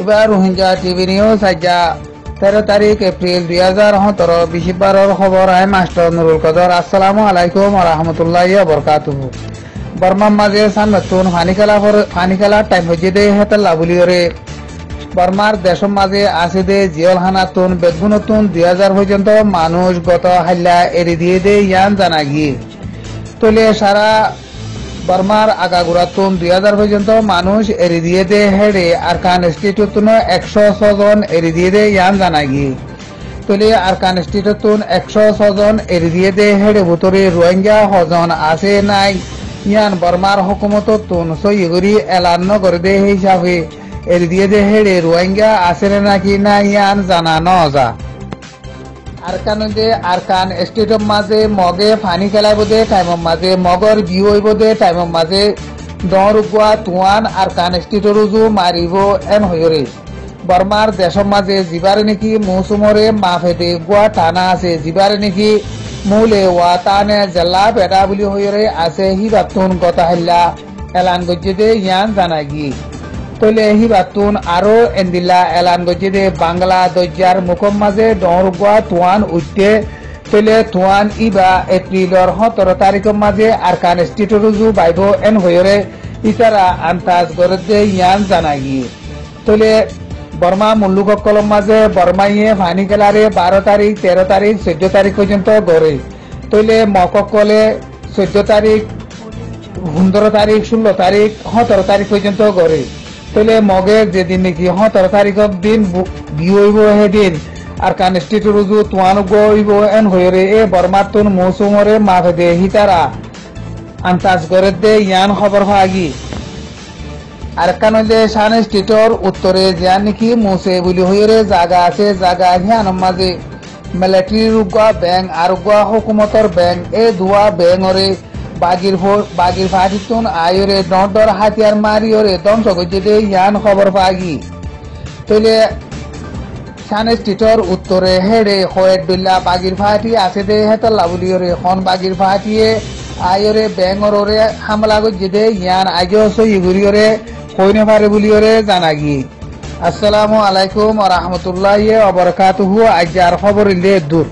এবার Rohingya TV news আজ্ঞা 13 তারিখ এপ্রিল 2017 বৃহস্পতিবারের খবর। আই মাস্টার নুরুল কদর। আসসালামু আলাইকুম ওয়া রাহমাতুল্লাহি ওয়া বারাকাতুহু। বর্মার মাঝে সান নতুন ফানিকালা টাইম হচ্ছে দে হেতাল্লা বলিওরে বর্মার দেশের মাঝে আছে দে জিয়ল হানাতুন বেদগুনতুন 2000 পর্যন্ত মানুষ গত হাল্লা এড়ি দিয়ে দে ইয়ান জানা গিয়ে তলে সারা বর্মার আগাগুড়াতুন 2000 পর্যন্ত মানুষ এড়ি দিয়ে দে হেডে আরকান ইনস্টিটিউটন 106 জন এড়ি দিয়ে দে ইয়ান জানা গিয়ে তলে আরকান ইনস্টিটিউটন 106 জন এড়ি দিয়ে দে হেডে ভুতরে রোহিঙ্গা হজন আছে নাই ইয়ান বর্মার হুকুমততুন সইগুরি এলান করে দে হিসাবে এড়ি দিয়ে দে হেডে রোহিঙ্গা আছে নাকি না ইয়ান জানা নজা আরকান স্টেটের মাঝে মগে ফানি খেলাইব দে টাইমের মাঝে মগর বিউ হইব দে টাইমের মাঝে দর উগুয়া তুয়ান আরকান স্টেটের উজু মারিব এন হইরে বর্মার দেশের মাঝে জিবারে নাকি মৌসুমরে মাফেদে গুয়া টানা আছে জিবারে নাকি মূলে ওয়া টানে জেলা বেড়া বলি হইরে আছে হিবাতুন গতা হাল্লা এলান গজ্জে দে ইয়ান জানা গিয়ে তলে হিবাতুন আরো এন্দিলা এলান গজ্জে দে বাংলা দজ্জার মুখম মাঝে ডরগুয়া তুয়ান উঠতে তলে তুয়ান ইবা এপ্রিলর 17 তারিখের মাঝে আরকান স্টেটরুজু বাইব এন হইরে ইতারা আন্তাজ করে দে ইয়ান জানা গিয়ে তলে বর্মা মুল্লুকলম মাঝে বর্মাইয়ে ফানি খেলারে 12 তারিখ 13 তারিখ 14 তারিখ পর্যন্ত গড়ে তলে মককলে 14 তারিখ 15 তারিখ 16 তারিখ 17 তারিখ পর্যন্ত গড়ে তলে মগের যেদিন নাকি 17 তারিখের দিন বিয়ে হইব সেদিন আর কান স্টেটরুজু তুয়ান গইব এন হইরে এ বর্মাতুন মৌসুমরে মাফে দে হিতারা আন্তাজ করে দে ইয়ান খবর ভাগি আর কান হইলে শান স্টেটর উত্তরে জিয়ান নাকি মুসে বলি হইরে জায়গা আছে জায়গা হিয়ান মাঝে মিলিটারি রুগা ব্যাংক আর গুয়া হুকুমতর ব্যাংক এ দুয়া ব্যাংরে বাগির ফাটিতুন আয়রে দর হাতিয়ার মারিওরে ধ্বংস করছে দে ইয়ান খবর পাগি তলে শান স্টেটর উত্তরে হেডে হয়েট বিল্লা বাগির ফাটি আছে দে হেতাল্লা বলিওরে খন বাগির ফাটিয়ে আয়রে ব্যাংরে হামলা করছে দে ইয়ান আজও সইগুড়িওরে কইনে পারে বলিওরে জানা গিয়ে। আসসালামু আলাইকুম ওয়া রাহমাতুল্লাহি ওয়া বারাকাতুহু। আজ আর খবর ইলে দূর।